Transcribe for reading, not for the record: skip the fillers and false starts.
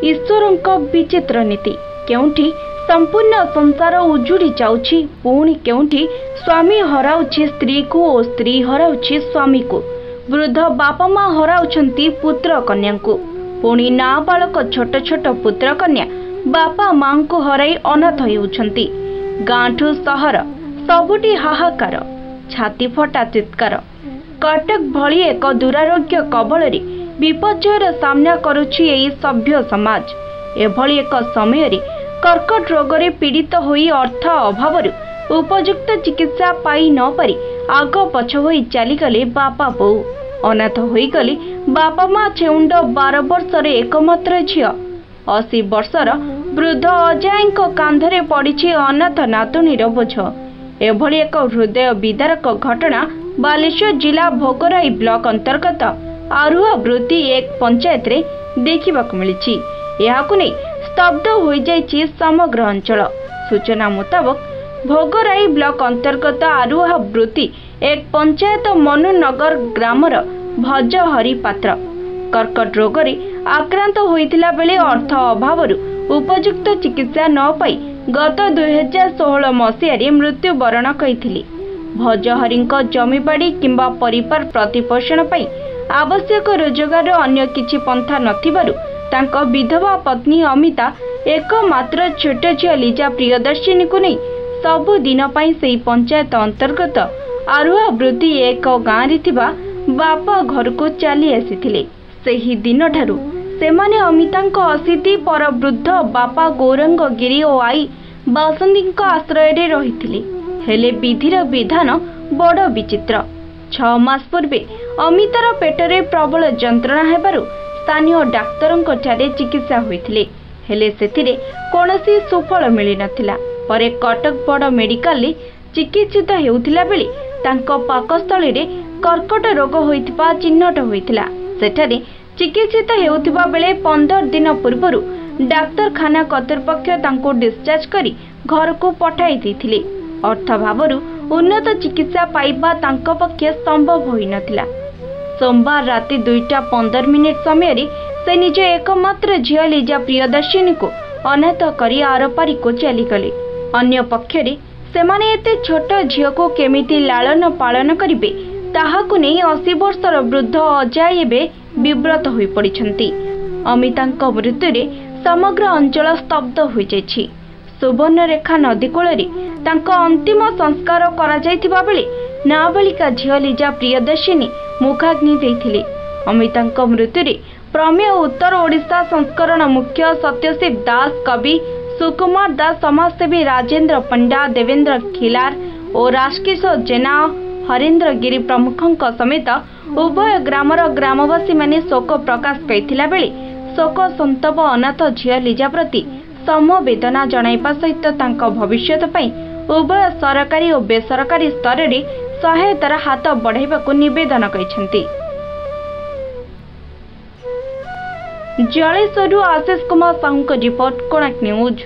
ईश्वरଙ୍କ विचित्र नीति केउठी संपूर्ण संसार उजुड़ी जाउछि पुणी केउठी स्वामी हराउछि स्त्री को और स्त्री हराउछि स्वामी को वृद्ध बापा माँ हराउछंती पुत्र कन्या को पुणी नाबालक छोट छोट पुत्र कन्या बापा माँ को हराई अनाथ होउछंती। गाँठू सहर सबुटी हाहाकार छाती फटा चित्कार कटक भली एक दुरारोग्य कबल विपर्ययर सामना करुछि एई सभ्य समाज। एभली एक समय कर्कट रोग पीड़ित होई अर्थ अभाव उपयुक्त चिकित्सा पाई न पारि आग पछ होई चलीगले बापा बो अनाथ होईगले बापा माँ छेउंड 12 वर्षर एकमात्र झियो 80 वर्षर वृद्ध अजय कांधरे पड़ी अनाथ नातुणीर बोझ। एभली एक हृदय विदारक घटना बालेश्वर जिला भोगराई ब्लॉक अंतर्गत आरुआ वृत्ति एक पंचायत रे देखिबाकु मिलिछि। एहाकु नै स्तब्ध होई जाइछि समग्र अंचल। सूचना मुताबक भोगराई ब्लॉक अंतर्गत आरुआ वृत्ति एक पंचायत मनुनगर ग्रामर भजहरी पात्र कर्कट रोग आक्रांत होइतिला बेले अर्थ अभाव उपयुक्त चिकित्सा न पाई गत 2016 मसीह मृत्युवरण करिथिले। भजहरी जमीबाड़ी किंबा परिवार प्रतिपोषण पाई आवश्यक रोजगार अन्य किछि पंथा नथिबारु तांको विधवा पत्नी अमिता एकमात्र छोट झियो लिजा प्रियदर्शिनी को नहीं सबु दिन पाई सेई पंचायत अंतर्गत आरुआ वृद्धि एक गाँव रे थिबा बापा घर को चली आसीथिले। सेही दिन ठारू सेमाने अमितांको असिद्धि पर वृद्ध बापा गौरंग गिरी और आई बासंतींको आश्रय रे रहिथिले। हेले विधिर विधान बड़ विचित्र। 6 मास पूर्वे अमितार पेटरे प्रबल जंत्रणा हेबारु स्थानीय डाक्तरंको ठारे चिकित्सा होइथिले हेले सेथिरे कोनोसी सुफल मिली नथिला। परे कटक बड़ मेडिकल रे चिकित्सित हेउथिला बेले तांको पाकस्थली रे कर्कट रोग होइतिबा चिन्हट होइतिला। सेठारे चिकित्सित हेउथिबा बेले 15 दिन पूर्वरु डाक्तरखाना कर्तृपक्ष तांको डिस्चार्ज करी घर को पठाई दैथिले। अर्थाभावरु उन्नत चिकित्सा पाइबा तांको पक्षे संभव होई नथिला। सोमवार राति 2:15 समय से निज एकमात्र झियो लिजा प्रियदर्शिनी को अनाथ करी आरपारी को चलीगले। अन्य पक्षरे सेमाने एते छोट झियो को केमिति लालन पालन करिवे ताहाकु नै 80 वर्षर वृद्ध अजय एबे विव्रत होई पड़िछंती। अमितांको मृत्युरे समग्र अंचल स्तब्ध होई जायछि। सुवर्णरेखा नदी कूଳରେ तांको अंतिम संस्कार करा जायथिबा बेले नाबालिका झियो लिजा प्रियदर्शिनी मुखाग्नि देइथिले। अमितांको मृत्युरे प्रमेय उत्तर ओडिशा संस्करण मुख्य सत्यशिव दास कवि सुकुमार दास समाजसेवी राजेंद्र पंडा देवेंद्र खिलार और राजकिशोर जेना हरेंद्र गिरी प्रमुखों समेत उभय ग्रामर ग्रामवासी माने शोक प्रकाश करिथिला बेले शोक संतप अनाथ झियो लिजा प्रति समवेदना जणाइबा सहित तांको भविष्यत पई उभय सरकारी और बेसरकारी स्तर रे सहायतार हाथ बढ़ाइबाकु निवेदन करिसेंती। जलेश्वरु आशीष कुमार साहू रिपोर्ट कोणार्क न्यूज।